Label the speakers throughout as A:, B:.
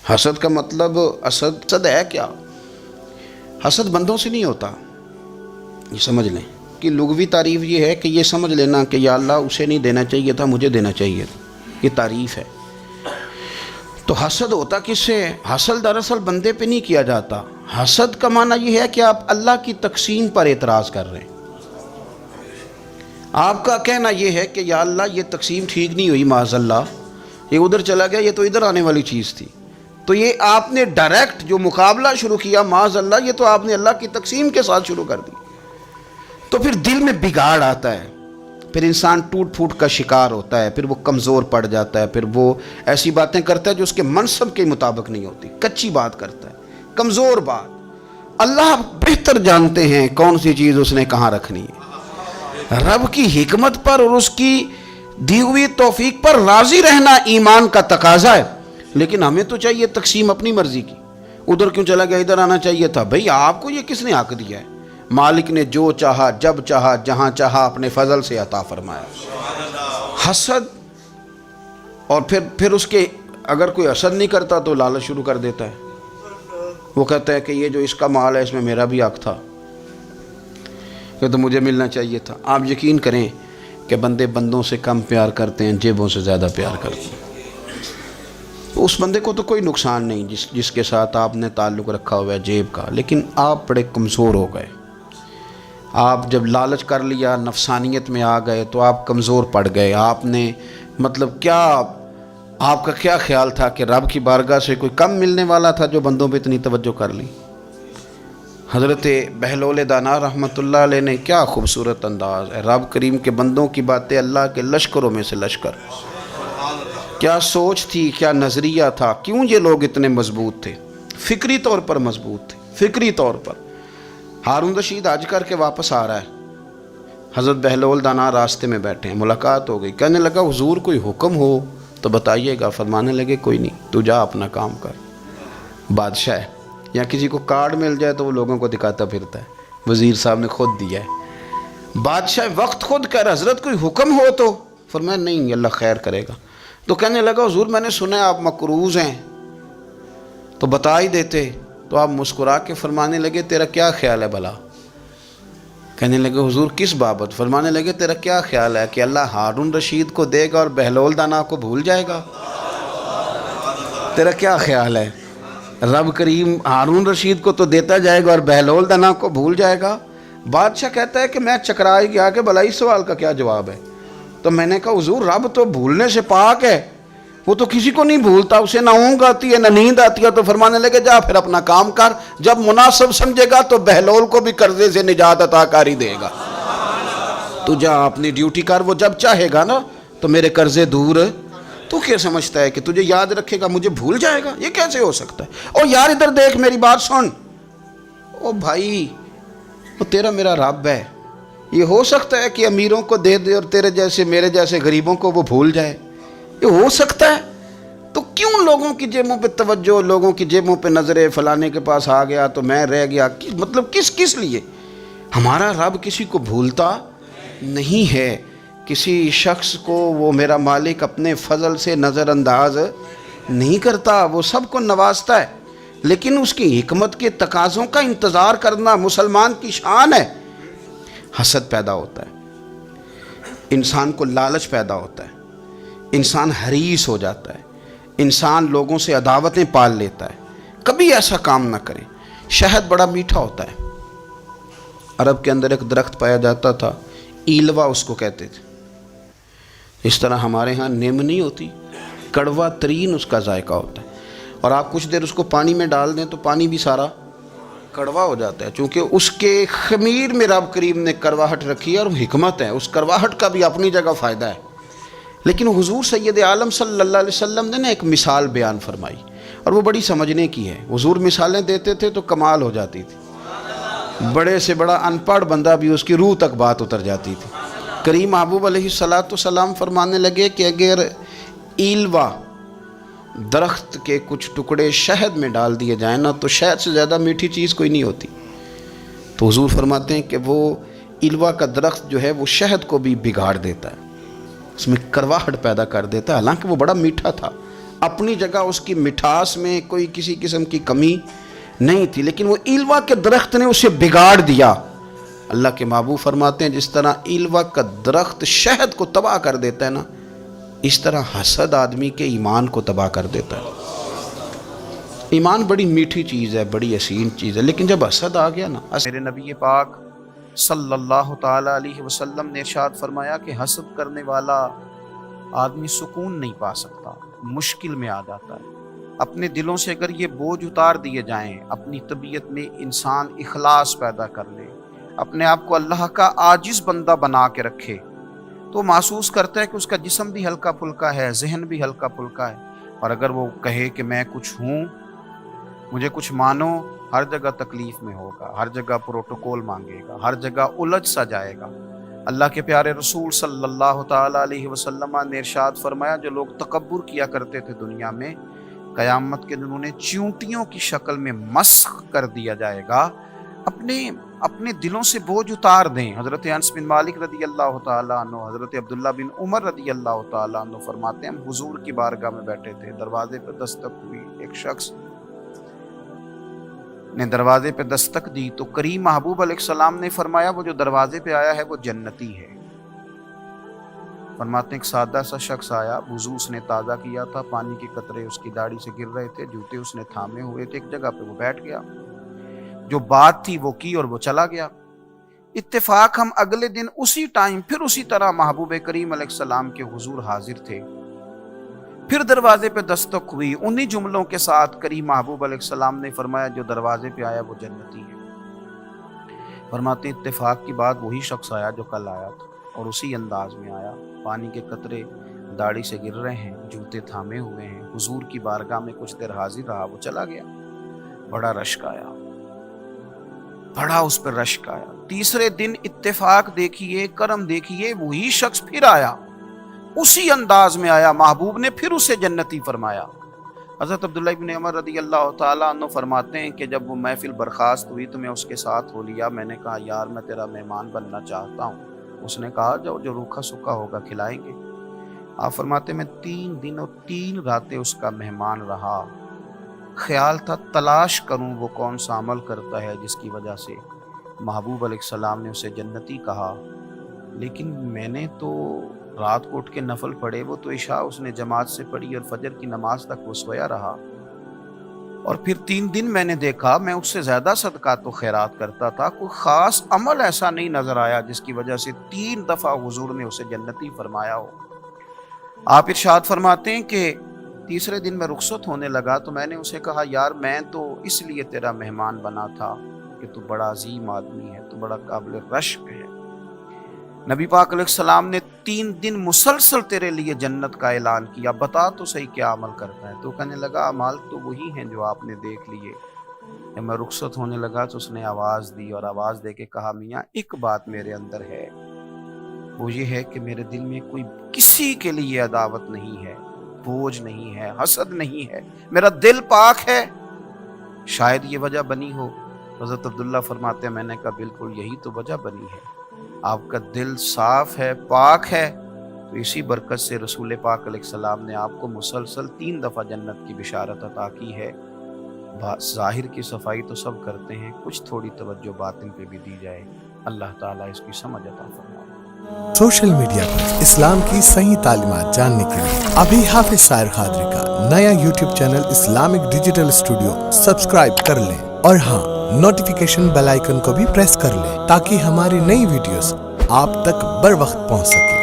A: حسد کا مطلب حسد ہے کیا؟ حسد بندوں سے نہیں ہوتا، یہ سمجھ لیں کہ لغوی تعریف یہ ہے کہ یہ سمجھ لینا کہ یا اللہ اسے نہیں دینا چاہیے تھا، مجھے دینا چاہیے تھا، یہ تعریف ہے۔ تو حسد ہوتا کس سے؟ حسد دراصل بندے پہ نہیں کیا جاتا، حسد کا معنی یہ ہے کہ آپ اللہ کی تقسیم پر اعتراض کر رہے ہیں۔ آپ کا کہنا یہ ہے کہ یا اللہ یہ تقسیم ٹھیک نہیں ہوئی، معاذ اللہ یہ ادھر چلا گیا، یہ تو ادھر آنے والی چیز تھی۔ تو یہ آپ نے ڈائریکٹ جو مقابلہ شروع کیا، معاذ اللہ یہ تو آپ نے اللہ کی تقسیم کے ساتھ شروع کر دی۔ تو پھر دل میں بگاڑ آتا ہے، پھر انسان ٹوٹ پھوٹ کا شکار ہوتا ہے، پھر وہ کمزور پڑ جاتا ہے، پھر وہ ایسی باتیں کرتا ہے جو اس کے منصب کے مطابق نہیں ہوتی، کچی بات کرتا ہے، کمزور بات۔ اللہ بہتر جانتے ہیں کون سی چیز اس نے کہاں رکھنی ہے۔ رب کی حکمت پر اور اس کی دی ہوئی توفیق پر راضی رہنا ایمان کا تقاضا ہے، لیکن ہمیں تو چاہیے تقسیم اپنی مرضی کی۔ ادھر کیوں چلا گیا، ادھر آنا چاہیے تھا۔ بھئی آپ کو یہ کس نے حق دیا ہے؟ مالک نے جو چاہا جب چاہا جہاں چاہا اپنے فضل سے عطا فرمایا۔ حسد، اور پھر اس کے اگر کوئی حسد نہیں کرتا تو لالچ شروع کر دیتا ہے۔ وہ کہتا ہے کہ یہ جو اس کا مال ہے اس میں میرا بھی حق تھا، یہ تو مجھے ملنا چاہیے تھا۔ آپ یقین کریں کہ بندے بندوں سے کم پیار کرتے ہیں، جیبوں سے زیادہ پیار کرتے ہیں۔ اس بندے کو تو کوئی نقصان نہیں جس کے ساتھ آپ نے تعلق رکھا ہوا ہے جیب کا، لیکن آپ بڑے کمزور ہو گئے۔ آپ جب لالچ کر لیا، نفسانیت میں آ گئے تو آپ کمزور پڑ گئے۔ آپ نے مطلب کیا، آپ کا کیا خیال تھا کہ رب کی بارگاہ سے کوئی کم ملنے والا تھا جو بندوں پہ اتنی توجہ کر لی؟ حضرت بہلول دانا رحمۃ اللہ علیہ نے کیا خوبصورت انداز ہے، رب کریم کے بندوں کی باتیں اللہ کے لشکروں میں سے لشکر۔ کیا سوچ تھی، کیا نظریہ تھا، کیوں یہ لوگ اتنے مضبوط تھے، فکری طور پر مضبوط تھے، فکری طور پر۔ ہارون رشید حج کر کے واپس آ رہا ہے، حضرت بہلول دانا راستے میں بیٹھے ہیں، ملاقات ہو گئی۔ کہنے لگا حضور کوئی حکم ہو تو بتائیے گا۔ فرمانے لگے کوئی نہیں، تو جا اپنا کام کر۔ بادشاہ ہے، یا کسی کو کارڈ مل جائے تو وہ لوگوں کو دکھاتا پھرتا ہے، وزیر صاحب نے خود دیا ہے۔ بادشاہ وقت خود کہہ رہا حضرت کوئی حکم ہو تو؟ فرمایا نہیں، اللہ خیر کرے گا۔ تو کہنے لگا حضور میں نے سنا ہے آپ مقروض ہیں، تو بتا ہی دیتے۔ تو آپ مسکرا کے فرمانے لگے تیرا کیا خیال ہے بھلا؟ کہنے لگے حضور کس بابت؟ فرمانے لگے تیرا کیا خیال ہے کہ اللہ ہارون رشید کو دے گا اور بہلول دانا کو بھول جائے گا؟ تیرا کیا خیال ہے؟ رب کریم ہارون رشید کو تو دیتا جائے گا اور بہلول دانا کو بھول جائے گا؟ بادشاہ کہتا ہے کہ میں چکرا ہی گیا کہ بھلا اس سوال کا کیا جواب ہے۔ تو میں نے کہا حضور رب تو بھولنے سے پاک ہے، وہ تو کسی کو نہیں بھولتا، اسے نہ اونگ آتی ہے نہ نیند آتی ہے۔ تو فرمانے لگے جا پھر اپنا کام کر، جب مناسب سمجھے گا تو بہلول کو بھی قرضے سے نجات عطا کاری دے گا۔ تو جا اپنی ڈیوٹی کر، وہ جب چاہے گا نا تو میرے قرضے دور۔ تو کیا سمجھتا ہے کہ تجھے یاد رکھے گا مجھے بھول جائے گا؟ یہ کیسے ہو سکتا ہے؟ او یار ادھر دیکھ میری بات سن۔ او بھائی وہ تیرا میرا رب ہے، یہ ہو سکتا ہے کہ امیروں کو دے دے اور تیرے جیسے میرے جیسے غریبوں کو وہ بھول جائے؟ یہ ہو سکتا ہے؟ تو کیوں لوگوں کی جیبوں پہ توجہ، لوگوں کی جیبوں پہ نظریں، فلانے کے پاس آ گیا تو میں رہ گیا، مطلب کس لیے؟ ہمارا رب کسی کو بھولتا نہیں ہے، کسی شخص کو وہ میرا مالک اپنے فضل سے نظر انداز نہیں کرتا، وہ سب کو نوازتا ہے، لیکن اس کی حکمت کے تقاضوں کا انتظار کرنا مسلمان کی شان ہے۔ حسد پیدا ہوتا ہے، انسان کو لالچ پیدا ہوتا ہے، انسان حریص ہو جاتا ہے، انسان لوگوں سے عداوتیں پال لیتا ہے۔ کبھی ایسا کام نہ کریں۔ شہد بڑا میٹھا ہوتا ہے، عرب کے اندر ایک درخت پایا جاتا تھا، ایلوا اس کو کہتے تھے۔ اس طرح ہمارے ہاں نیم نہیں ہوتی، کڑوا ترین اس کا ذائقہ ہوتا ہے، اور آپ کچھ دیر اس کو پانی میں ڈال دیں تو پانی بھی سارا کڑوا ہو جاتا ہے، چونکہ اس کے خمیر میں رب کریم نے کرواہٹ رکھی ہے اور حکمت ہے، اس کرواہٹ کا بھی اپنی جگہ فائدہ ہے۔ لیکن حضور سید عالم صلی اللہ علیہ وسلم نے ایک مثال بیان فرمائی، اور وہ بڑی سمجھنے کی ہے۔ حضور مثالیں دیتے تھے تو کمال ہو جاتی تھی، بڑے سے بڑا ان پڑھ بندہ بھی اس کی روح تک بات اتر جاتی تھی۔ کریم محبوب علیہ السلام فرمانے لگے کہ اگر ایلوا درخت کے کچھ ٹکڑے شہد میں ڈال دیے جائیں نا تو شہد سے زیادہ میٹھی چیز کوئی نہیں ہوتی۔ تو حضور فرماتے ہیں کہ وہ ایلوا کا درخت جو ہے وہ شہد کو بھی بگاڑ دیتا ہے، اس میں کرواہٹ پیدا کر دیتا ہے، حالانکہ وہ بڑا میٹھا تھا، اپنی جگہ اس کی مٹھاس میں کوئی کسی قسم کی کمی نہیں تھی، لیکن وہ ایلوا کے درخت نے اسے بگاڑ دیا۔ اللہ کے محبوب فرماتے ہیں جس طرح ایلوا کا درخت شہد کو تباہ کر دیتا ہے نا، اس طرح حسد آدمی کے ایمان کو تباہ کر دیتا ہے۔ ایمان بڑی میٹھی چیز ہے، بڑی حسین چیز ہے، لیکن جب حسد آ گیا نا، میرے نبی پاک صلی اللہ تعالی علیہ وسلم نے ارشاد فرمایا کہ حسد کرنے والا آدمی سکون نہیں پا سکتا، مشکل میں آ جاتا ہے۔ اپنے دلوں سے اگر یہ بوجھ اتار دیے جائیں، اپنی طبیعت میں انسان اخلاص پیدا کر لے، اپنے آپ کو اللہ کا عاجز بندہ بنا کے رکھے، تو محسوس کرتا ہے کہ اس کا جسم بھی ہلکا پھلکا ہے، ذہن بھی ہلکا پھلکا ہے۔ اور اگر وہ کہے کہ میں کچھ ہوں، مجھے کچھ مانو، ہر جگہ تکلیف میں ہوگا، ہر جگہ پروٹوکول مانگے گا، ہر جگہ الجھ سا جائے گا۔ اللہ کے پیارے رسول صلی اللہ تعالی علیہ وسلم نے ارشاد فرمایا جو لوگ تکبر کیا کرتے تھے دنیا میں، قیامت کے دن انہیں چیونٹیوں کی شکل میں مسخ کر دیا جائے گا۔ اپنے دلوں سے بوجھ اتار دیں۔ حضرت انس بن مالک رضی اللہ تعالیٰ عنہ، حضرت عبداللہ بن عمر رضی اللہ تعالیٰ عنہ فرماتے ہیں ہم حضور کی بارگاہ میں بیٹھے تھے، دروازے پہ دستک ہوئی، ایک شخص نے دروازے پہ دستک دی تو کریم محبوب علیہ السلام نے فرمایا وہ جو دروازے پہ آیا ہے وہ جنتی ہے۔ فرماتے ہیں ایک سادہ سا شخص آیا، وضو اس نے تازہ کیا تھا، پانی کے قطرے اس کی داڑھی سے گر رہے تھے، جوتے اس نے تھامے ہوئے تھے، ایک جگہ پہ وہ بیٹھ گیا، جو بات تھی وہ کی اور وہ چلا گیا۔ اتفاق ہم اگلے دن اسی ٹائم پھر اسی طرح محبوب کریم علیہ السلام کے حضور حاضر تھے، پھر دروازے پہ دستک ہوئی، انہی جملوں کے ساتھ کریم محبوب علیہ السلام نے فرمایا جو دروازے پہ آیا وہ جنتی ہے۔ فرماتے ہیں اتفاق کی بات وہی شخص آیا جو کل آیا تھا اور اسی انداز میں آیا، پانی کے قطرے داڑھی سے گر رہے ہیں، جوتے تھامے ہوئے ہیں، حضور کی بارگاہ میں کچھ دیر حاضر رہا، وہ چلا گیا۔ بڑا رشک آیا، بڑا اس پر رشک آیا۔ تیسرے دن اتفاق دیکھیے، کرم دیکھیے، وہی شخص پھر آیا، اسی انداز میں آیا، محبوب نے پھر اسے جنتی فرمایا۔ حضرت عبداللہ بن عمر رضی اللہ تعالیٰ عنہ فرماتے ہیں کہ جب وہ محفل برخاست ہوئی تو میں اس کے ساتھ ہو لیا، میں نے کہا یار میں تیرا مہمان بننا چاہتا ہوں۔ اس نے کہا جو روکھا سکھا ہوگا کھلائیں گے۔ آپ فرماتے میں 3 دن اور 3 راتیں اس کا مہمان رہا۔ خیال تھا تلاش کروں وہ کون سا عمل کرتا ہے جس کی وجہ سے محبوب علیہ السلام نے اسے جنتی کہا، لیکن میں نے تو رات کو اٹھ کے نفل پڑھے، وہ تو عشاء اس نے جماعت سے پڑھی اور فجر کی نماز تک وہ سویا رہا، اور پھر 3 دن میں نے دیکھا میں اس سے زیادہ صدقات و خیرات کرتا تھا، کوئی خاص عمل ایسا نہیں نظر آیا جس کی وجہ سے 3 دفعہ حضور نے اسے جنتی فرمایا ہو۔ آپ ارشاد فرماتے ہیں کہ تیسرے دن میں رخصت ہونے لگا تو میں نے اسے کہا یار میں تو اس لیے تیرا مہمان بنا تھا کہ تو بڑا عظیم آدمی ہے، تو بڑا قابل رشک ہے، نبی پاک علیہ السلام نے 3 دن مسلسل تیرے لیے جنت کا اعلان کیا، بتا تو صحیح کیا عمل کرتا ہے؟ تو کہنے لگا اعمال تو وہی ہیں جو آپ نے دیکھ لیے۔ جب میں رخصت ہونے لگا تو اس نے آواز دی اور آواز دے کے کہا میاں ایک بات میرے اندر ہے، وہ یہ ہے کہ میرے دل میں کوئی کسی کے لیے عداوت نہیں ہے، بوجھ نہیں ہے، حسد نہیں ہے، میرا دل پاک ہے، شاید یہ وجہ بنی ہو۔ حضرت عبداللہ فرماتے ہیں میں نے کہا بالکل یہی تو وجہ بنی ہے، آپ کا دل صاف ہے، پاک ہے، تو اسی برکت سے رسول پاک علیہ السلام نے آپ کو مسلسل 3 دفعہ جنت کی بشارت عطا کی ہے۔ ظاہر کی صفائی تو سب کرتے ہیں، کچھ تھوڑی توجہ باطن پہ بھی دی جائے، اللہ تعالیٰ اس کی سمجھ عطا فرمائے۔
B: سوشل میڈیا پر اسلام کی صحیح تعلیمات جاننے کے لیے ابھی حافظ سائر قادری کا نیا YouTube channel Islamic digital studio subscribe کر لیں، اور ہاں نوٹیفیکیشن بیل آئیکن کو بھی پریس کر لیں تاکہ ہماری نئی ویڈیوز آپ تک بر وقت پہنچ سکے۔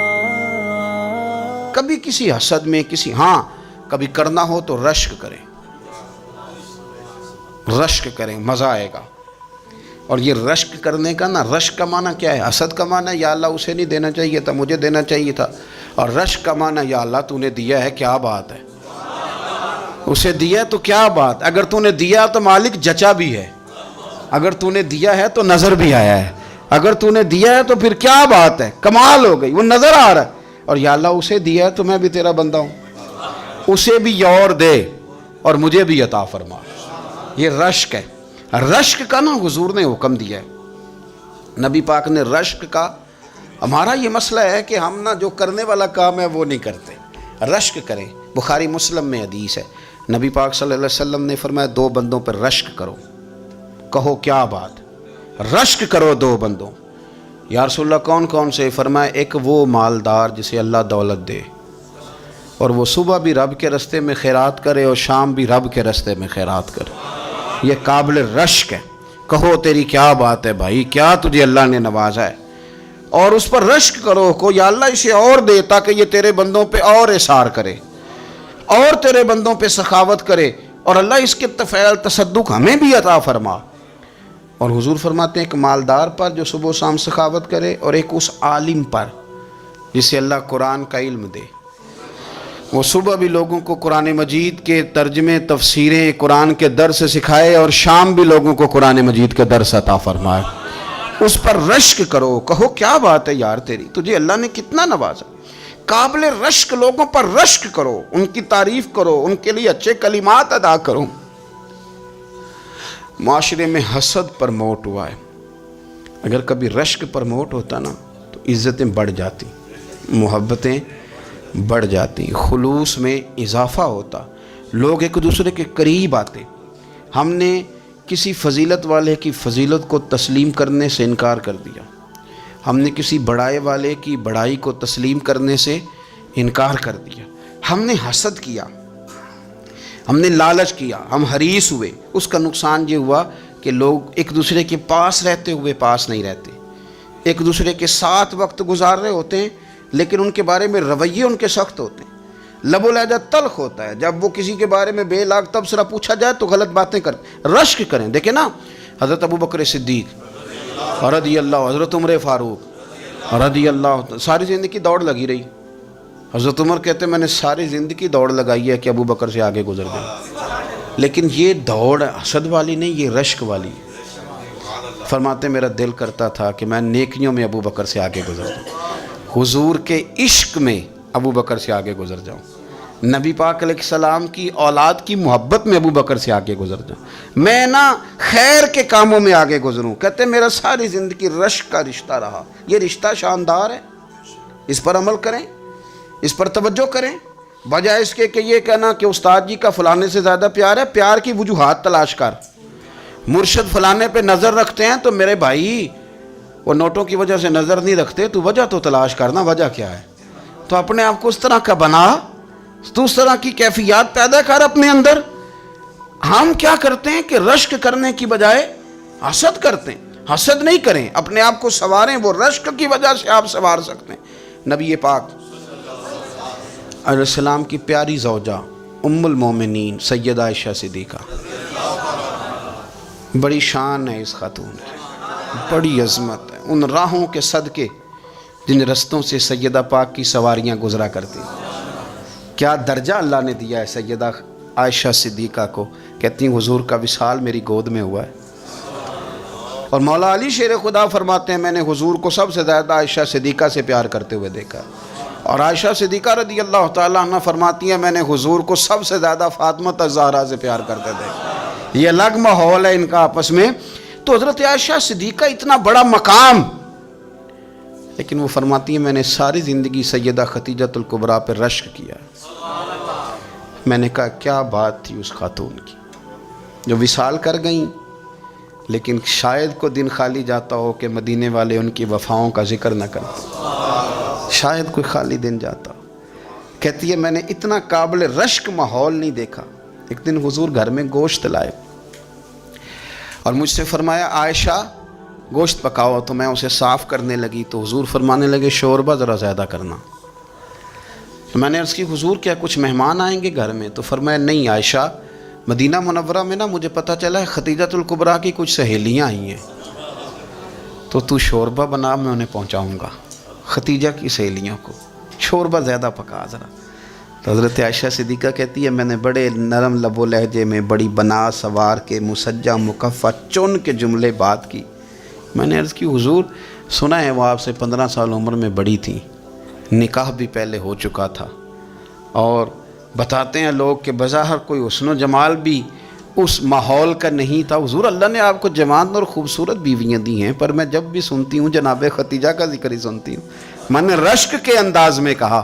A: کبھی کسی حسد میں کبھی کرنا ہو تو رشک کریں، مزہ آئے گا۔ اور یہ رشک کرنے کا رشک کا معنی کیا ہے؟ حسد کا معنی یا اللہ اسے نہیں دینا چاہیے تھا، مجھے دینا چاہیے تھا، اور رشک کا معنی یا اللہ تو نے دیا ہے، کیا بات ہے، اسے دیا تو کیا بات، اگر تو نے دیا تو مالک جچا بھی ہے، اگر تو نے دیا ہے تو نظر بھی آیا ہے، اگر تو نے دیا ہے تو پھر کیا بات ہے، کمال ہو گئی، وہ نظر آ رہا ہے، اور یا اللہ اسے دیا ہے تو میں بھی تیرا بندہ ہوں، اسے بھی اور دے اور مجھے بھی عطا فرما۔ یہ رشک ہے۔ رشک کا حضور نے حکم دیا ہے، نبی پاک نے رشک کا۔ ہمارا یہ مسئلہ ہے کہ ہم جو کرنے والا کام ہے وہ نہیں کرتے، رشک کریں۔ بخاری مسلم میں حدیث ہے، نبی پاک صلی اللہ علیہ وسلم نے فرمایا 2 بندوں پر رشک کرو۔ کہو کیا بات، رشک کرو 2 بندوں۔ یا رسول اللہ کون کون سے؟ فرمایا ایک وہ مالدار جسے اللہ دولت دے اور وہ صبح بھی رب کے رستے میں خیرات کرے اور شام بھی رب کے رستے میں خیرات کرے، یہ قابل رشک ہے۔ کہو تیری کیا بات ہے بھائی، کیا تجھے اللہ نے نوازا ہے، اور اس پر رشک کرو کو یا اللہ اسے اور دے تاکہ یہ تیرے بندوں پہ اور اثار کرے اور تیرے بندوں پہ سخاوت کرے، اور اللہ اس کے طفیل تصدق ہمیں بھی عطا فرما۔ اور حضور فرماتے ہیں ایک مالدار پر جو صبح و شام سخاوت کرے، اور ایک اس عالم پر جسے اللہ قرآن کا علم دے، وہ صبح بھی لوگوں کو قرآن مجید کے ترجمے تفسیریں قرآن کے درس سکھائے اور شام بھی لوگوں کو قرآن مجید کے درس عطا فرمائے۔ اس پر رشک کرو، کہو کیا بات ہے یار تیری، تجھے اللہ نے کتنا نوازا۔ قابل رشک لوگوں پر رشک کرو، ان کی تعریف کرو، ان کے لیے اچھے کلمات ادا کرو۔ معاشرے میں حسد پرموٹ ہوا ہے، اگر کبھی رشک پرموٹ ہوتا نا تو عزتیں بڑھ جاتی، محبتیں بڑھ جاتی، خلوص میں اضافہ ہوتا، لوگ ایک دوسرے کے قریب آتے۔ ہم نے کسی فضیلت والے کی فضیلت کو تسلیم کرنے سے انکار کر دیا، ہم نے کسی بڑائی والے کی بڑائی کو تسلیم کرنے سے انکار کر دیا، ہم نے حسد کیا، ہم نے لالچ کیا، ہم حریص ہوئے۔ اس کا نقصان یہ ہوا کہ لوگ ایک دوسرے کے پاس رہتے ہوئے پاس نہیں رہتے، ایک دوسرے کے ساتھ وقت گزار رہے ہوتے ہیں لیکن ان کے بارے میں رویے ان کے سخت ہوتے ہیں، لب و لہجہ تلخ ہوتا ہے، جب وہ کسی کے بارے میں بے لاگ تبصرہ پوچھا جائے تو غلط باتیں کرتے۔ رشک کریں، دیکھیں نا حضرت ابو بکر صدیق رضی اللہ، حضرت عمر فاروق رضی اللہ، ساری زندگی دوڑ لگی رہی۔ حضرت عمر کہتے ہیں میں نے ساری زندگی دوڑ لگائی ہے کہ ابو بکر سے آگے گزر گئے، لیکن یہ دوڑ حسد والی نہیں، یہ رشک والی۔ فرماتے میرا دل کرتا تھا کہ میں نیکیوں میں ابو بکر سے آگے گزر جاؤں، حضور کے عشق میں ابو بکر سے آگے گزر جاؤں، نبی پاک علیہ السلام کی اولاد کی محبت میں ابو بکر سے آگے گزر جاؤں، میں نا خیر کے کاموں میں آگے گزروں۔ کہتے میرا ساری زندگی رشک کا رشتہ رہا، یہ رشتہ شاندار ہے، اس پر عمل کریں، اس پر توجہ کریں، بجائے اس کے کہ یہ کہنا کہ استاد جی کا فلانے سے زیادہ پیار ہے، پیار کی وجوہات تلاش کر۔ مرشد فلانے پہ نظر رکھتے ہیں تو میرے بھائی وہ نوٹوں کی وجہ سے نظر نہیں رکھتے، تو وجہ تو تلاش کرنا، وجہ کیا ہے، تو اپنے آپ کو اس طرح کا بنا، تو اس طرح کی کیفیات پیدا کر اپنے اندر۔ ہم کیا کرتے ہیں کہ رشک کرنے کی بجائے حسد کرتے ہیں۔ حسد نہیں کریں، اپنے آپ کو سنواریں، وہ رشک کی وجہ سے آپ سنوار سکتے ہیں۔ نبی پاک علیہ السلام کی پیاری زوجہ ام المومنین سیدہ عائشہ صدیقہ، بڑی شان ہے اس خاتون کی، بڑی عظمت ہے ان راہوں کے صدقے جن رستوں سے سیدہ پاک کی سواریاں گزرا کرتی۔ کیا درجہ اللہ نے دیا ہے سیدہ عائشہ صدیقہ کو، کہتی ہیں حضور کا وصال میری گود میں ہوا ہے۔ اور مولا علی شیر خدا فرماتے ہیں میں نے حضور کو سب سے زیادہ عائشہ صدیقہ سے پیار کرتے ہوئے دیکھا، اور عائشہ صدیقہ رضی اللہ تعالیٰ عنہ فرماتی ہیں میں نے حضور کو سب سے زیادہ فاطمہ الزہرا سے پیار کرتے دیکھا۔ یہ الگ ماحول ہے ان کا آپس میں۔ تو حضرت عائشہ صدیقہ اتنا بڑا مقام، لیکن وہ فرماتی ہیں میں نے ساری زندگی سیدہ خدیجۃ الکبریٰ پہ رشک کیا۔ میں نے کہا کیا بات تھی اس خاتون کی جو وصال کر گئیں، لیکن شاید کو دن خالی جاتا ہو کہ مدینے والے ان کی وفاؤں کا ذکر نہ کرتے، شاید کوئی خالی دن جاتا۔ کہتی ہے میں نے اتنا قابل رشک ماحول نہیں دیکھا۔ ایک دن حضور گھر میں گوشت لائے اور مجھ سے فرمایا عائشہ گوشت پکاؤ، تو میں اسے صاف کرنے لگی تو حضور فرمانے لگے شوربہ ذرا زیادہ کرنا۔ تو میں نے عرض کی حضور کیا کچھ مہمان آئیں گے گھر میں؟ تو فرمایا نہیں عائشہ، مدینہ منورہ میں نا مجھے پتہ چلا ہے خدیجۃ الکبریٰ کی کچھ سہیلیاں آئی ہیں، تو شوربہ بنا، میں انہیں پہنچاؤں گا، خدیجہ کی سہیلیوں کو شوربہ زیادہ پکا ذرا۔ تو حضرت عائشہ صدیقہ کہتی ہے میں نے بڑے نرم لب و لہجے میں بڑی بنا سوار کے مسجع مکفہ چن کے جملے بات کی۔ میں نے عرض کی حضور سنا ہے وہ آپ سے 15 سال عمر میں بڑی تھی، نکاح بھی پہلے ہو چکا تھا، اور بتاتے ہیں لوگ کہ بظاہر کوئی حسن و جمال بھی اس ماحول کا نہیں تھا۔ حضور اللہ نے آپ کو جوان اور خوبصورت بیویاں دی ہیں، پر میں جب بھی سنتی ہوں جناب خدیجہ کا ذکر ہی سنتی ہوں۔ میں نے رشک کے انداز میں کہا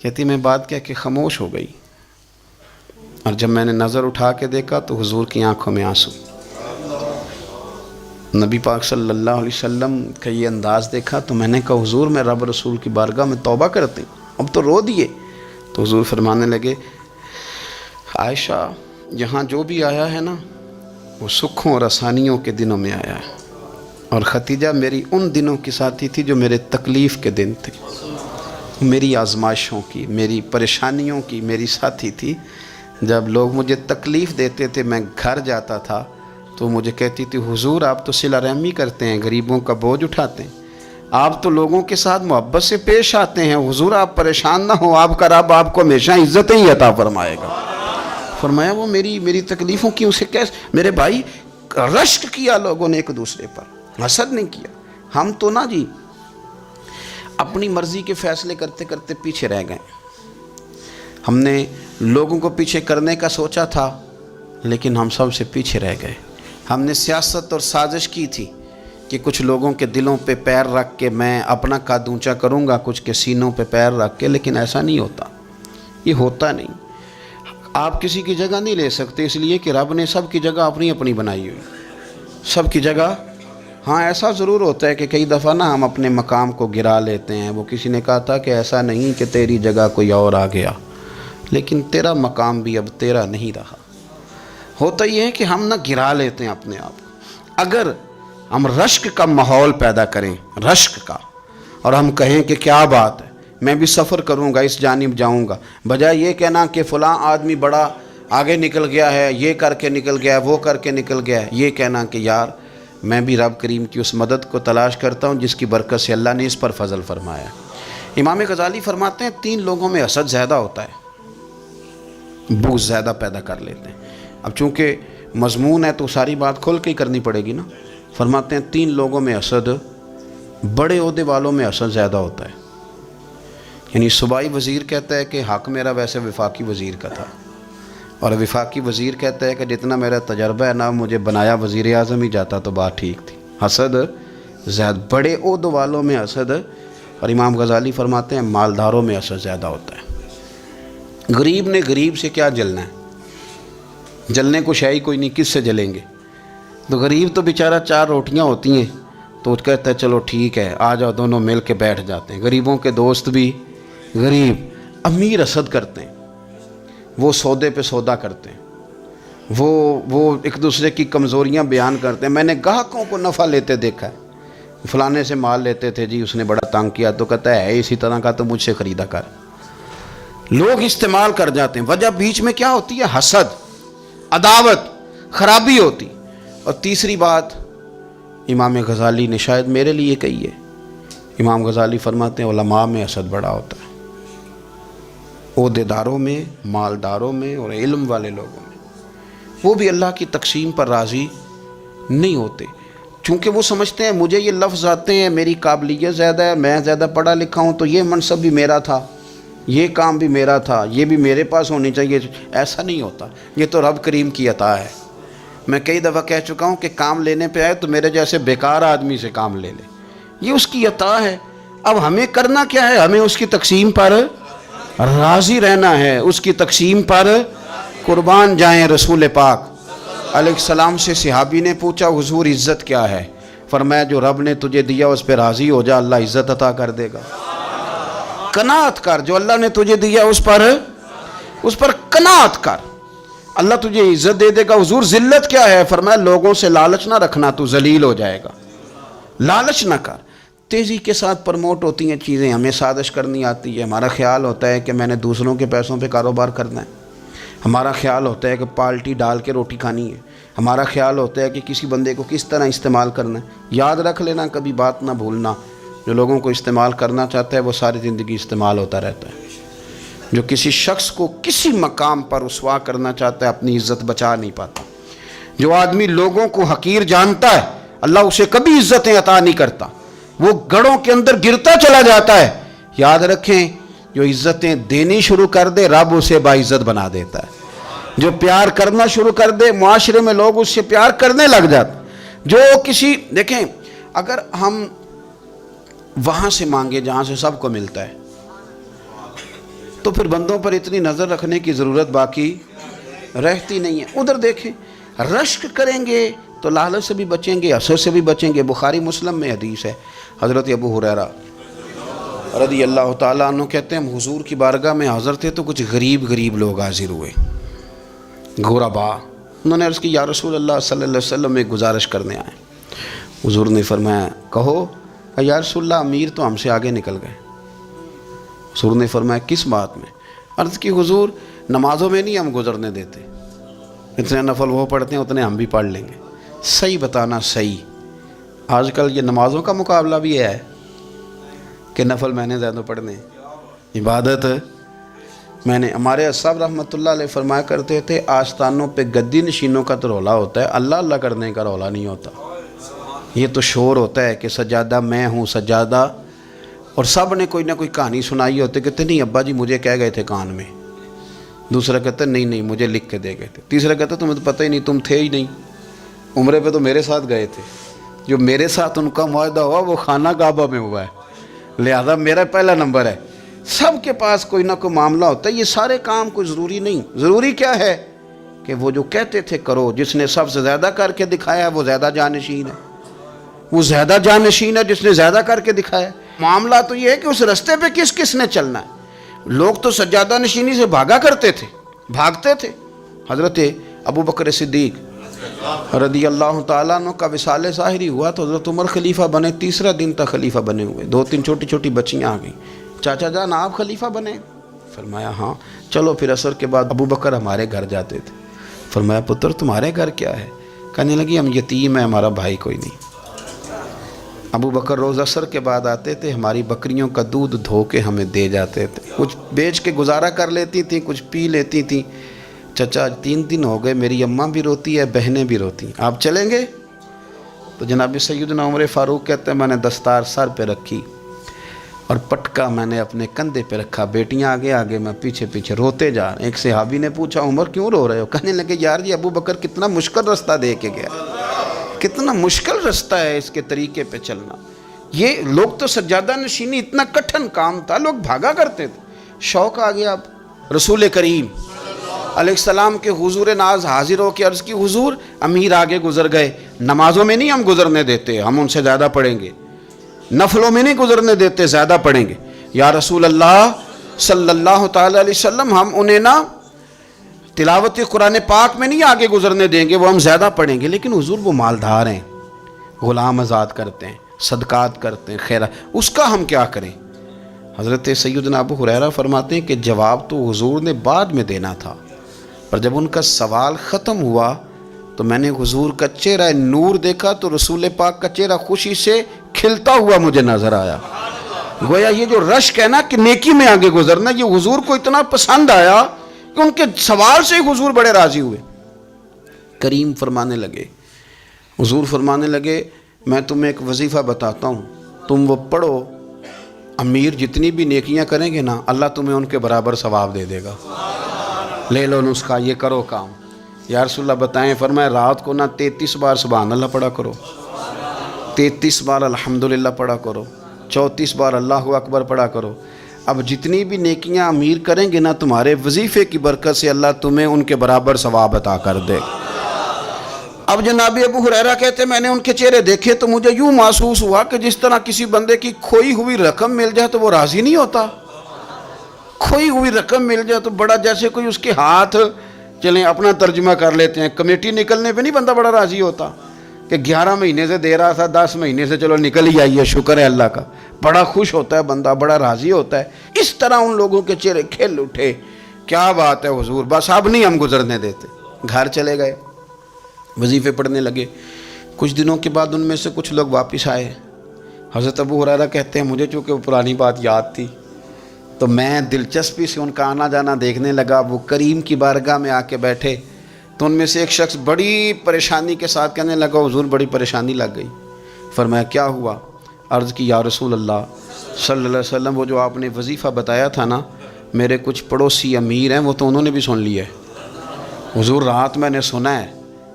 A: کہتی میں بات کہہ کے خاموش ہو گئی، اور جب میں نے نظر اٹھا کے دیکھا تو حضور کی آنکھوں میں آنسو۔ نبی پاک صلی اللہ علیہ وسلم کا یہ انداز دیکھا تو میں نے کہا حضور میں رب رسول کی بارگاہ میں توبہ کرتے ہیں، اب تو رو دیے۔ تو حضور فرمانے لگے عائشہ یہاں جو بھی آیا ہے نا وہ سکھوں اور آسانیوں کے دنوں میں آیا ہے، اور ختیجہ میری ان دنوں کی ساتھی تھی جو میرے تکلیف کے دن تھے، میری آزمائشوں کی، میری پریشانیوں کی میری ساتھی تھی۔ جب لوگ مجھے تکلیف دیتے تھے میں گھر جاتا تھا تو مجھے کہتی تھی حضور آپ تو صلہ رحمی کرتے ہیں، غریبوں کا بوجھ اٹھاتے ہیں، آپ تو لوگوں کے ساتھ محبت سے پیش آتے ہیں، حضور آپ پریشان نہ ہو، آپ کا رب آپ کو ہمیشہ عزتیں ہی عطا فرمائے گا۔ فرمایا وہ میری تکلیفوں کی اسے کیسے، میرے بھائی رشک کیا لوگوں نے ایک دوسرے پر، حسد نہیں کیا۔ ہم تو نا جی اپنی مرضی کے فیصلے کرتے کرتے پیچھے رہ گئے، ہم نے لوگوں کو پیچھے کرنے کا سوچا تھا لیکن ہم سب سے پیچھے رہ گئے۔ ہم نے سیاست اور سازش کی تھی کہ کچھ لوگوں کے دلوں پہ پیر رکھ کے میں اپنا قد اونچا کروں گا، کچھ کے سینوں پہ پیر رکھ کے، لیکن ایسا نہیں ہوتا، یہ ہوتا نہیں۔ آپ کسی کی جگہ نہیں لے سکتے اس لیے کہ رب نے سب کی جگہ اپنی اپنی بنائی ہوئی، سب کی جگہ۔ ہاں ایسا ضرور ہوتا ہے کہ کئی دفعہ نا ہم اپنے مقام کو گرا لیتے ہیں۔ وہ کسی نے کہا تھا کہ ایسا نہیں کہ تیری جگہ کوئی اور آ گیا، لیکن تیرا مقام بھی اب تیرا نہیں رہا۔ ہوتا یہ ہے کہ ہم نہ گرا لیتے ہیں اپنے آپ۔ اگر ہم رشک کا ماحول پیدا کریں، رشک کا، اور ہم کہیں کہ کیا بات ہے میں بھی سفر کروں گا، اس جانب جاؤں گا، بجائے یہ کہنا کہ فلاں آدمی بڑا آگے نکل گیا ہے، یہ کر کے نکل گیا ہے، وہ کر کے نکل گیا ہے، یہ کہنا کہ یار میں بھی رب کریم کی اس مدد کو تلاش کرتا ہوں جس کی برکت سے اللہ نے اس پر فضل فرمایا۔ امام غزالی فرماتے ہیں 3 لوگوں میں حسد زیادہ ہوتا ہے، بغض زیادہ پیدا کر لیتے ہیں۔ اب چونکہ مضمون ہے تو ساری بات کھل کے ہی کرنی پڑے گی نا۔ فرماتے ہیں 3 لوگوں میں حسد، بڑے عہدے والوں میں حسد زیادہ ہوتا ہے۔ یعنی صوبائی وزیر کہتا ہے کہ حق میرا ویسے وفاقی وزیر کا تھا، اور وفاقی وزیر کہتا ہے کہ جتنا میرا تجربہ ہے نا مجھے بنایا وزیر اعظم ہی جاتا تو بات ٹھیک تھی۔ حسد زیادہ، بڑے عہدے والوں میں حسد، اور امام غزالی فرماتے ہیں مالداروں میں حسد زیادہ ہوتا ہے۔ غریب نے غریب سے کیا جلنا ہے، جلنے کو شے ہی کوئی نہیں، کس سے جلیں گے؟ تو غریب تو بیچارہ 4 روٹیاں ہوتی ہیں تو کہتا ہے چلو ٹھیک ہے آ جاؤ، دونوں مل کے بیٹھ جاتے ہیں۔ غریبوں کے دوست بھی غریب، امیر حسد کرتے ہیں، وہ سودے پہ سودا کرتے ہیں، وہ ایک دوسرے کی کمزوریاں بیان کرتے ہیں۔ میں نے گاہکوں کو نفع لیتے دیکھا ہے، فلانے سے مال لیتے تھے جی اس نے بڑا تنگ کیا، تو کہتا ہے اسی طرح کا تو مجھ سے خریدا کر۔ لوگ استعمال کر جاتے ہیں، وجہ بیچ میں کیا ہوتی ہے؟ حسد، عداوت، خرابی ہوتی۔ اور تیسری بات امام غزالی نے شاید میرے لیے کہی ہے، امام غزالی فرماتے ہیں علماء میں حسد بڑا ہوتا ہے، عہدیداروں میں، مالداروں میں، اور علم والے لوگوں میں۔ وہ بھی اللہ کی تقسیم پر راضی نہیں ہوتے، چونکہ وہ سمجھتے ہیں مجھے یہ لفظ آتے ہیں، میری قابلیت زیادہ ہے، میں زیادہ پڑھا لکھا ہوں تو یہ منصب بھی میرا تھا، یہ کام بھی میرا تھا، یہ بھی میرے پاس ہونی چاہیے۔ ایسا نہیں ہوتا، یہ تو رب کریم کی عطا ہے۔ میں کئی دفعہ کہہ چکا ہوں کہ کام لینے پہ آئے تو میرے جیسے بیکار آدمی سے کام لے لے، یہ اس کی عطا ہے۔ اب ہمیں کرنا کیا ہے؟ ہمیں اس کی تقسیم پر راضی رہنا ہے، اس کی تقسیم پر قربان جائیں۔ رسول پاک علیہ السلام سے صحابی نے پوچھا حضور عزت کیا ہے؟ فرمایا جو رب نے تجھے دیا اس پہ راضی ہو جا، اللہ عزت عطا کر دے گا۔ قناعت کر، جو اللہ نے تجھے دیا اس پر قناعت کر، اللہ تجھے عزت دے دے گا۔ حضور ذلت کیا ہے؟ فرمایا لوگوں سے لالچ نہ رکھنا، تو ذلیل ہو جائے گا، لالچ نہ کر۔ تیزی کے ساتھ پرموٹ ہوتی ہیں چیزیں، ہمیں سازش کرنی آتی ہے، ہمارا خیال ہوتا ہے کہ میں نے دوسروں کے پیسوں پہ کاروبار کرنا ہے، ہمارا خیال ہوتا ہے کہ پالٹی ڈال کے روٹی کھانی ہے، ہمارا خیال ہوتا ہے کہ کسی بندے کو کس طرح استعمال کرنا ہے۔ یاد رکھ لینا، کبھی بات نہ بھولنا، جو لوگوں کو استعمال کرنا چاہتا ہے وہ ساری زندگی استعمال ہوتا رہتا ہے۔ جو کسی شخص کو کسی مقام پر رسوا کرنا چاہتا ہے اپنی عزت بچا نہیں پاتا۔ جو آدمی لوگوں کو حقیر جانتا ہے اللہ اسے کبھی عزتیں عطا نہیں کرتا، وہ گڑھوں کے اندر گرتا چلا جاتا ہے۔ یاد رکھیں جو عزتیں دینی شروع کر دے رب اسے باعزت بنا دیتا ہے، جو پیار کرنا شروع کر دے معاشرے میں لوگ اس سے پیار کرنے لگ جاتے۔ جو کسی دیکھیں اگر ہم وہاں سے مانگے جہاں سے سب کو ملتا ہے، تو پھر بندوں پر اتنی نظر رکھنے کی ضرورت باقی رہتی نہیں ہے۔ ادھر دیکھیں، رشک کریں گے تو لالچ سے بھی بچیں گے، حسد سے بھی بچیں گے۔ بخاری مسلم میں حدیث ہے، حضرت ابو ہریرہ رضی اللہ تعالیٰ عنہ کہتے ہیں ہم حضور کی بارگاہ میں حاضر تھے تو کچھ غریب لوگ حاضر ہوئے، غربا۔ انہوں نے عرض کی یا رسول اللہ صلی اللہ علیہ وسلم ایک گزارش کرنے آئے۔ حضور نے فرمایا کہو۔ یا رسول اللہ امیر تو ہم سے آگے نکل گئے۔ حضور نے فرمایا کس بات میں؟ عرض کی حضور نمازوں میں نہیں ہم گزرنے دیتے، اتنے نفل وہ پڑھتے ہیں اتنے ہم بھی پڑھ لیں گے۔ صحیح بتانا صحیح، آج کل یہ نمازوں کا مقابلہ بھی ہے کہ نفل میں نے زیادہ پڑھنے، عبادت میں نے۔ ہمارے صاحب رحمۃ اللہ علیہ فرمایا کرتے تھے آستانوں پہ گدی نشینوں کا تو رولا ہوتا ہے، اللہ اللہ کرنے کا رولا نہیں ہوتا۔ یہ تو شور ہوتا ہے کہ سجادہ میں ہوں سجادہ، اور سب نے کوئی نہ کوئی کہانی سنائی ہوتی، کہتے نہیں ابا جی مجھے کہہ گئے تھے کان میں، دوسرا کہتا نہیں مجھے لکھ کے دے گئے تھے، تیسرا کہتا تمہیں تو پتہ ہی نہیں، تم تھے ہی نہیں، عمرے پہ تو میرے ساتھ گئے تھے، جو میرے ساتھ ان کا معاہدہ ہوا وہ خانہ کعبہ میں ہوا ہے، لہذا میرا پہلا نمبر ہے۔ سب کے پاس کوئی نہ کوئی معاملہ ہوتا ہے، یہ سارے کام کوئی ضروری نہیں۔ ضروری کیا ہے کہ وہ جو کہتے تھے کرو، جس نے سب سے زیادہ کر کے دکھایا ہے وہ زیادہ جانشین ہے، وہ زیادہ جانشین ہے جس نے زیادہ کر کے دکھایا ہے۔ معاملہ تو یہ ہے کہ اس رستے پہ کس کس نے چلنا ہے۔ لوگ تو سجادہ نشینی سے بھاگا کرتے تھے، بھاگتے تھے۔ حضرت ابو بکر صدیق رضی اللہ تعالیٰ عنہ کا وصال ظاہری ہوا تو حضرت عمر خلیفہ بنے، تیسرا دن تک خلیفہ بنے ہوئے، 2-3 چھوٹی چھوٹی بچیاں آ گئیں، چاچا جان آپ خلیفہ بنے؟ فرمایا ہاں۔ چلو پھر عصر کے بعد ابو بکر ہمارے گھر جاتے تھے۔ فرمایا پتر تمہارے گھر کیا ہے؟ کہنے لگی ہم یتیم ہیں، ہمارا بھائی کوئی نہیں۔ ابو بکر روز عصر کے بعد آتے تھے، ہماری بکریوں کا دودھ دھو کے ہمیں دے جاتے تھے، کچھ بیچ کے گزارا کر لیتی تھیں، کچھ پی لیتی تھیں۔ چچا 3 دن ہو گئے، میری اماں بھی روتی ہے، بہنیں بھی روتی ہیں، آپ چلیں گے؟ تو جناب سیدنا عمر فاروق کہتے ہیں میں نے دستار سر پہ رکھی اور پٹکا میں نے اپنے کندھے پہ رکھا، بیٹیاں آگے آگے میں پیچھے پیچھے روتے جا رہے ہیں۔ ایک صحابی نے پوچھا عمر کیوں رو رہے ہو؟ کہنے لگے یار یہ ابو بکر کتنا مشکل رستہ دے کے گیا، کتنا مشکل رستہ ہے اس کے طریقے پہ چلنا۔ یہ لوگ تو سجادہ نشینی اتنا کٹھن کام تھا، لوگ بھاگا کرتے تھے۔ شوق آ گیا، اب رسول کریم علیہ السلام کے حضور ناز حاضر ہو کے عرض کی حضور امیر آگے گزر گئے، نمازوں میں نہیں ہم گزرنے دیتے، ہم ان سے زیادہ پڑھیں گے، نفلوں میں نہیں گزرنے دیتے، زیادہ پڑھیں گے۔ یا رسول اللہ صلی اللہ تعالی علیہ وسلم ہم انہیں نہ تلاوت قرآن پاک میں نہیں آگے گزرنے دیں گے، وہ ہم زیادہ پڑھیں گے، لیکن حضور وہ مالدار ہیں، غلام آزاد کرتے ہیں، صدقات کرتے ہیں، خیرات، اس کا ہم کیا کریں؟ حضرت سیدنا ابو ہریرہ فرماتے ہیں کہ جواب تو حضور نے بعد میں دینا تھا، پر جب ان کا سوال ختم ہوا تو میں نے حضور کا چہرہ نور دیکھا تو رسول پاک کا چہرہ خوشی سے کھلتا ہوا مجھے نظر آیا۔ گویا یہ جو رشک ہے نا کہ نیکی میں آگے گزرنا، یہ حضور کو اتنا پسند آیا کہ ان کے سوال سے حضور بڑے راضی ہوئے۔ کریم فرمانے لگے، حضور فرمانے لگے میں تمہیں ایک وظیفہ بتاتا ہوں، تم وہ پڑھو، امیر جتنی بھی نیکیاں کریں گے نا اللہ تمہیں ان کے برابر ثواب دے دے گا، لے لو نسخہ، یہ کرو کام۔ یا رسول اللہ بتائیں؟ فرمایا رات کو نا 33 بار سبحان اللہ پڑھا کرو، 33 بار الحمدللہ پڑھا کرو، 34 بار اللہ اکبر پڑھا کرو۔ اب جتنی بھی نیکیاں امیر کریں گے نا تمہارے وظیفے کی برکت سے اللہ تمہیں ان کے برابر ثواب عطا کر دے۔ اب جناب ابو ہریرہ کہتے میں نے ان کے چہرے دیکھے تو مجھے یوں محسوس ہوا کہ جس طرح کسی بندے کی کھوئی ہوئی رقم مل جائے تو وہ راضی نہیں ہوتا، کھوئی ہوئی رقم مل جائے تو بڑا جیسے کوئی اس کے ہاتھ، چلیں اپنا ترجمہ کر لیتے ہیں، کمیٹی نکلنے پہ نہیں بندہ بڑا راضی ہوتا کہ 11 مہینے سے دے رہا تھا، 10 مہینے سے چلو نکل ہی آئی ہے، شکر ہے اللہ کا، بڑا خوش ہوتا ہے بندہ، بڑا راضی ہوتا ہے۔ اس طرح ان لوگوں کے چہرے کھل اٹھے، کیا بات ہے حضور، بس اب نہیں ہم گزرنے دیتے۔ گھر چلے گئے، وظیفے پڑھنے لگے۔ کچھ دنوں کے بعد ان میں سے کچھ لوگ واپس آئے۔ حضرت ابو ہریرہ کہتے ہیں مجھے چونکہ وہ پرانی بات یاد تھی تو میں دلچسپی سے ان کا آنا جانا دیکھنے لگا۔ وہ کریم کی بارگاہ میں آ کے بیٹھے تو ان میں سے ایک شخص بڑی پریشانی کے ساتھ کہنے لگا حضور بڑی پریشانی لگ گئی۔ فرمایا کیا ہوا؟ عرض کی یا رسول اللہ صلی اللہ علیہ وسلم وہ جو آپ نے وظیفہ بتایا تھا نا، میرے کچھ پڑوسی امیر ہیں وہ تو انہوں نے بھی سن لیا ہے حضور، رات میں نے سنا ہے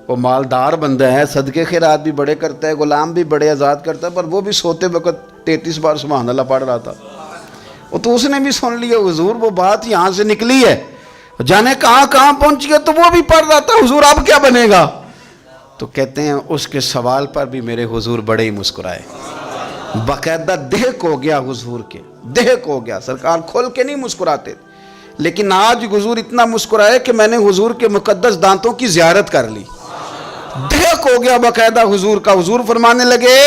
A: وہ مالدار بندہ ہے، صدقے خیرات بھی بڑے کرتا ہے، غلام بھی بڑے آزاد کرتا ہے، پر وہ بھی سوتے وقت 33 بار سبحان اللہ پڑھ رہا تھا۔ تو اس نے بھی سن لیا حضور وہ بات یہاں سے نکلی ہے، جانے کہاں کہاں پہنچ گیا، تو وہ بھی پڑھ رہا تھا حضور اب کیا بنے گا؟ تو کہتے ہیں اس کے سوال پر بھی میرے حضور بڑے ہی مسکرائے، باقاعدہ دہک ہو گیا حضور کے، دہک ہو گیا، سرکار کھول کے نہیں مسکراتے، لیکن آج حضور اتنا مسکرائے کہ میں نے حضور کے مقدس دانتوں کی زیارت کر لی، دہک ہو گیا باقاعدہ حضور کا۔ حضور فرمانے لگے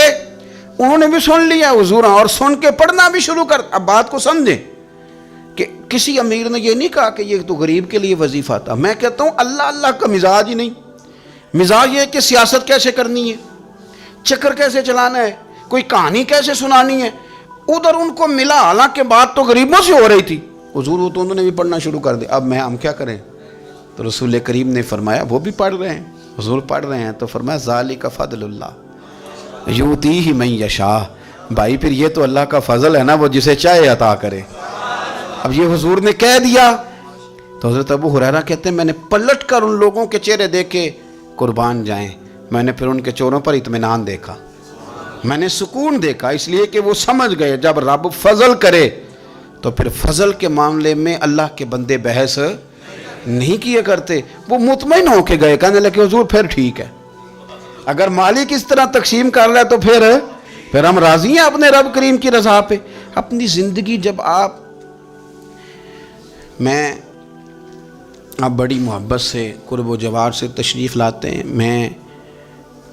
A: انہوں نے بھی سن لیا حضور، اور سن کے پڑھنا بھی شروع کر۔ اب بات کو سمجھیں کہ کسی امیر نے یہ نہیں کہا کہ یہ تو غریب کے لیے وظیفہ تھا، میں کہتا ہوں اللہ اللہ کا مزاج ہی نہیں، مزاج یہ ہے کہ سیاست کیسے کرنی ہے، چکر کیسے چلانا ہے، کوئی کہانی کیسے سنانی ہے، ادھر ان کو ملا، حالانکہ بات تو غریبوں سے ہو رہی تھی، حضور وہ تو انہوں نے بھی پڑھنا شروع کر دیا۔ اب ہم کیا کریں؟ تو رسول کریم نے فرمایا وہ بھی پڑھ رہے ہیں، حضور پڑھ رہے ہیں، تو فرمایا ذالک فضل اللہ یؤتیہ من یشاء، بھائی پھر یہ تو اللہ کا فضل ہے نا، وہ جسے چاہے عطا کرے۔ اب یہ حضور نے کہہ دیا تو حضرت ابو ہریرہ کہتے ہیں میں نے پلٹ کر ان لوگوں کے چہرے دیکھے، قربان جائیں، میں نے پھر ان کے چہروں پر اطمینان دیکھا، میں نے سکون دیکھا، اس لیے کہ وہ سمجھ گئے جب رب فضل کرے تو پھر فضل کے معاملے میں اللہ کے بندے بحث نہیں کیا کرتے، وہ مطمئن ہو کے گئے، کہنے لگے حضور پھر ٹھیک ہے، اگر مالک اس طرح تقسیم کر رہا ہے تو پھر ہم راضی ہیں اپنے رب کریم کی رضا پہ۔ اپنی زندگی جب آپ بڑی محبت سے قرب و جوار سے تشریف لاتے ہیں، میں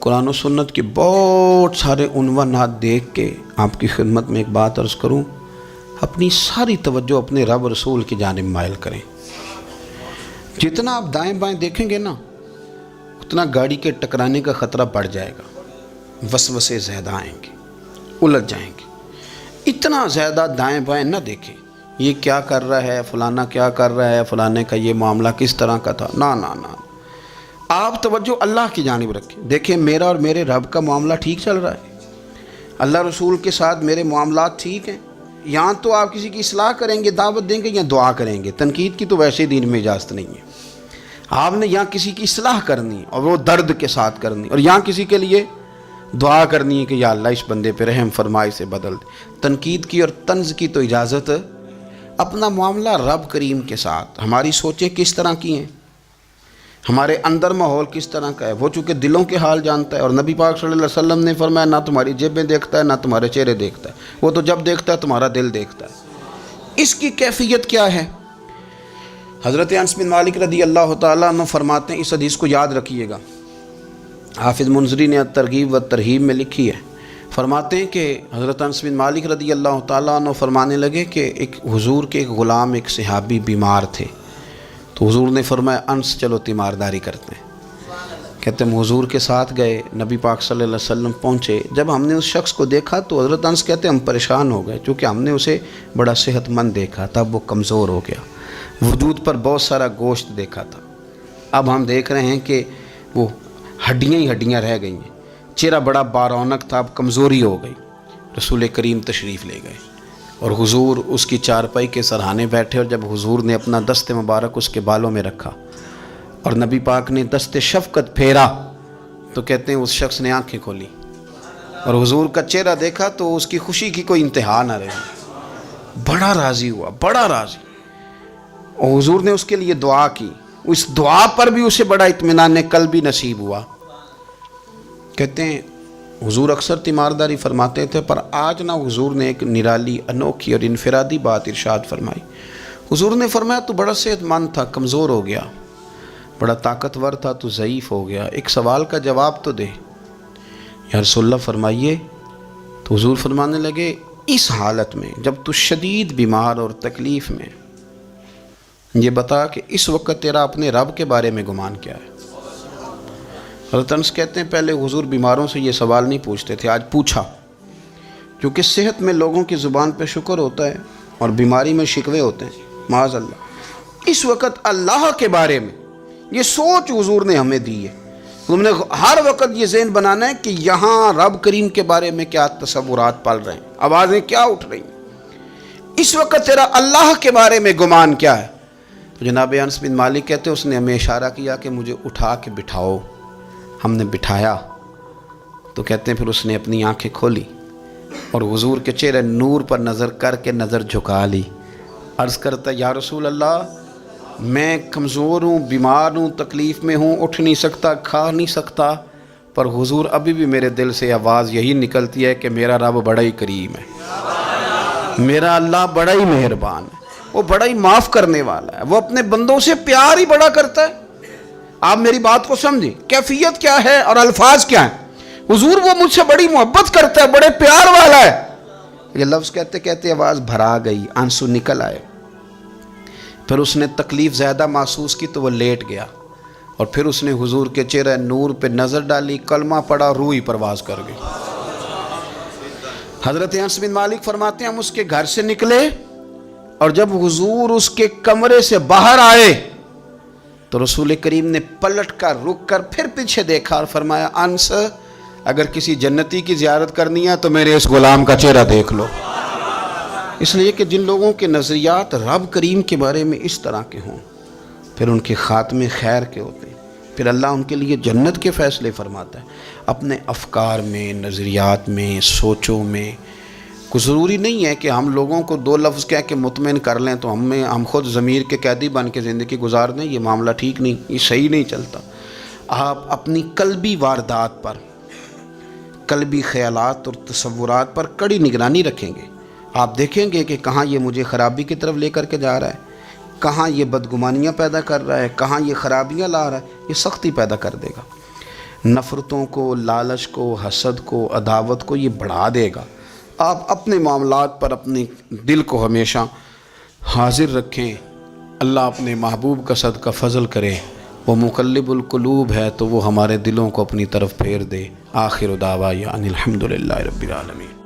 A: قرآن و سنت کے بہت سارے عنوانات دیکھ کے آپ کی خدمت میں ایک بات عرض کروں، اپنی ساری توجہ اپنے رب رسول کی جانب مائل کریں۔ جتنا آپ دائیں بائیں دیکھیں گے نا اتنا گاڑی کے ٹکرانے کا خطرہ بڑھ جائے گا، وسوسے زیادہ آئیں گے، الجھ جائیں گے۔ اتنا زیادہ دائیں بائیں نہ دیکھیں، یہ کیا کر رہا ہے، فلانا کیا کر رہا ہے، فلانے کا یہ معاملہ کس طرح کا تھا، نہ نہ نہ، آپ توجہ اللہ کی جانب رکھیں۔ دیکھیں میرا اور میرے رب کا معاملہ ٹھیک چل رہا ہے، اللہ رسول کے ساتھ میرے معاملات ٹھیک ہیں، یہاں تو آپ کسی کی اصلاح کریں گے، دعوت دیں گے یا دعا کریں گے، تنقید کی تو ویسے دین میں اجازت نہیں ہے۔ آپ نے یہاں کسی کی اصلاح کرنی اور وہ درد کے ساتھ کرنی، اور یہاں کسی کے لیے دعا کرنی ہے کہ یا اللہ اس بندے پہ رحم فرمائی سے بدل دے۔ تنقید کی اور طنز کی تو اجازت، اپنا معاملہ رب کریم کے ساتھ، ہماری سوچیں کس طرح کی ہیں، ہمارے اندر ماحول کس طرح کا ہے، وہ چونکہ دلوں کے حال جانتا ہے، اور نبی پاک صلی اللہ علیہ وسلم نے فرمایا نہ تمہاری جیبیں دیکھتا ہے نہ تمہارے چہرے دیکھتا ہے، وہ تو جب دیکھتا ہے تمہارا دل دیکھتا ہے۔ اس کی کیفیت کیا ہے؟ حضرت انس بن مالک رضی اللہ تعالیٰ عنہ فرماتے ہیں، اس حدیث کو یاد رکھیے گا، حافظ منذری نے ترغیب و ترہیب میں لکھی ہے، فرماتے ہیں کہ حضرت انس بن مالک رضی اللہ تعالیٰ عنہ فرمانے لگے کہ ایک حضور کے ایک غلام، ایک صحابی بیمار تھے، تو حضور نے فرمایا انس چلو تیمارداری کرتے ہیں۔ کہتے ہیں حضور کے ساتھ گئے، نبی پاک صلی اللہ علیہ وسلم پہنچے، جب ہم نے اس شخص کو دیکھا تو حضرت انس کہتے ہیں ہم پریشان ہو گئے، چونکہ ہم نے اسے بڑا صحت مند دیکھا تھا، وہ کمزور ہو گیا، وجود پر بہت سارا گوشت دیکھا تھا، اب ہم دیکھ رہے ہیں کہ وہ ہڈیاں ہی ہڈیاں رہ گئی ہیں، چہرہ بڑا بارونق تھا، اب کمزوری ہو گئی۔ رسول کریم تشریف لے گئے اور حضور اس کی چارپائی کے سرہانے بیٹھے، اور جب حضور نے اپنا دست مبارک اس کے بالوں میں رکھا اور نبی پاک نے دست شفقت پھیرا تو کہتے ہیں اس شخص نے آنکھیں کھولی اور حضور کا چہرہ دیکھا تو اس کی خوشی کی کوئی انتہا نہ رہی، بڑا راضی ہوا، بڑا راضی، اور حضور نے اس کے لیے دعا کی، اس دعا پر بھی اسے بڑا اطمینان قلب بھی نصیب ہوا۔ کہتے ہیں حضور اکثر تیمارداری فرماتے تھے، پر آج نہ حضور نے ایک نرالی، انوکھی اور انفرادی بات ارشاد فرمائی۔ حضور نے فرمایا تو بڑا صحت مند تھا، کمزور ہو گیا، بڑا طاقتور تھا تو ضعیف ہو گیا، ایک سوال کا جواب تو دے۔ یا رسول اللہ فرمائیے، تو حضور فرمانے لگے اس حالت میں جب تو شدید بیمار اور تکلیف میں، یہ بتا کہ اس وقت تیرا اپنے رب کے بارے میں گمان کیا ہے؟ حضرت انس کہتے ہیں پہلے حضور بیماروں سے یہ سوال نہیں پوچھتے تھے، آج پوچھا، کیونکہ صحت میں لوگوں کی زبان پہ شکر ہوتا ہے اور بیماری میں شکوے ہوتے ہیں، معاذ اللہ۔ اس وقت اللہ کے بارے میں یہ سوچ حضور نے ہمیں دی ہے، تم نے ہر وقت یہ ذہن بنانا ہے کہ یہاں رب کریم کے بارے میں کیا تصورات پل رہے ہیں، آوازیں کیا اٹھ رہی ہیں، اس وقت تیرا اللہ کے بارے میں گمان کیا ہے؟ تو جناب انس بن مالک کہتے ہیں اس نے ہمیں اشارہ کیا کہ مجھے اٹھا کے بٹھاؤ، ہم نے بٹھایا، تو کہتے ہیں پھر اس نے اپنی آنکھیں کھولی، اور حضور کے چہرے نور پر نظر کر کے نظر جھکا لی. عرض کرتا یا رسول اللہ میں کمزور ہوں، بیمار ہوں، تکلیف میں ہوں، اٹھ نہیں سکتا، کھا نہیں سکتا، پر حضور ابھی بھی میرے دل سے آواز یہی نکلتی ہے کہ میرا رب بڑا ہی کریم ہے، میرا اللہ بڑا ہی مہربان ہے، وہ بڑا ہی معاف کرنے والا ہے، وہ اپنے بندوں سے پیار ہی بڑا کرتا ہے. آپ میری بات کو سمجھیں، کیفیت کیا ہے اور الفاظ کیا ہیں. حضور وہ مجھ سے بڑی محبت کرتا ہے، بڑے پیار والا ہے. یہ لفظ کہتے کہتے آواز بھرا گئی، آنسو نکل آئے. پھر اس نے تکلیف زیادہ محسوس کی تو وہ لیٹ گیا، اور پھر اس نے حضور کے چہرے نور پہ نظر ڈالی، کلمہ پڑھا، روح ہی پرواز کر گئی. حضرت انس بن مالک فرماتے ہیں ہم اس کے گھر سے نکلے، اور جب حضور اس کے کمرے سے باہر آئے تو رسول کریم نے پلٹ کر رک کر پھر پیچھے دیکھا اور فرمایا انس اگر کسی جنتی کی زیارت کرنی ہے تو میرے اس غلام کا چہرہ دیکھ لو. اس لیے کہ جن لوگوں کے نظریات رب کریم کے بارے میں اس طرح کے ہوں پھر ان کے خاتمے خیر کے ہوتے ہیں، پھر اللہ ان کے لیے جنت کے فیصلے فرماتا ہے. اپنے افکار میں، نظریات میں، سوچوں میں کوئی ضروری نہیں ہے کہ ہم لوگوں کو دو لفظ کہہ کے مطمئن کر لیں تو ہم خود ضمیر کے قیدی بن کے زندگی گزار دیں. یہ معاملہ ٹھیک نہیں، یہ صحیح نہیں چلتا. آپ اپنی قلبی واردات پر، قلبی خیالات اور تصورات پر کڑی نگرانی رکھیں گے. آپ دیکھیں گے کہ کہاں یہ مجھے خرابی کی طرف لے کر کے جا رہا ہے، کہاں یہ بدگمانیاں پیدا کر رہا ہے، کہاں یہ خرابیاں لا رہا ہے. یہ سختی پیدا کر دے گا، نفرتوں کو، لالچ کو، حسد کو، عداوت کو یہ بڑھا دے گا. آپ اپنے معاملات پر اپنے دل کو ہمیشہ حاضر رکھیں. اللہ اپنے محبوب کا صدقہ فضل کرے، وہ مقلب القلوب ہے تو وہ ہمارے دلوں کو اپنی طرف پھیر دے. آخر دعوانا ان الحمدللہ رب العالمین.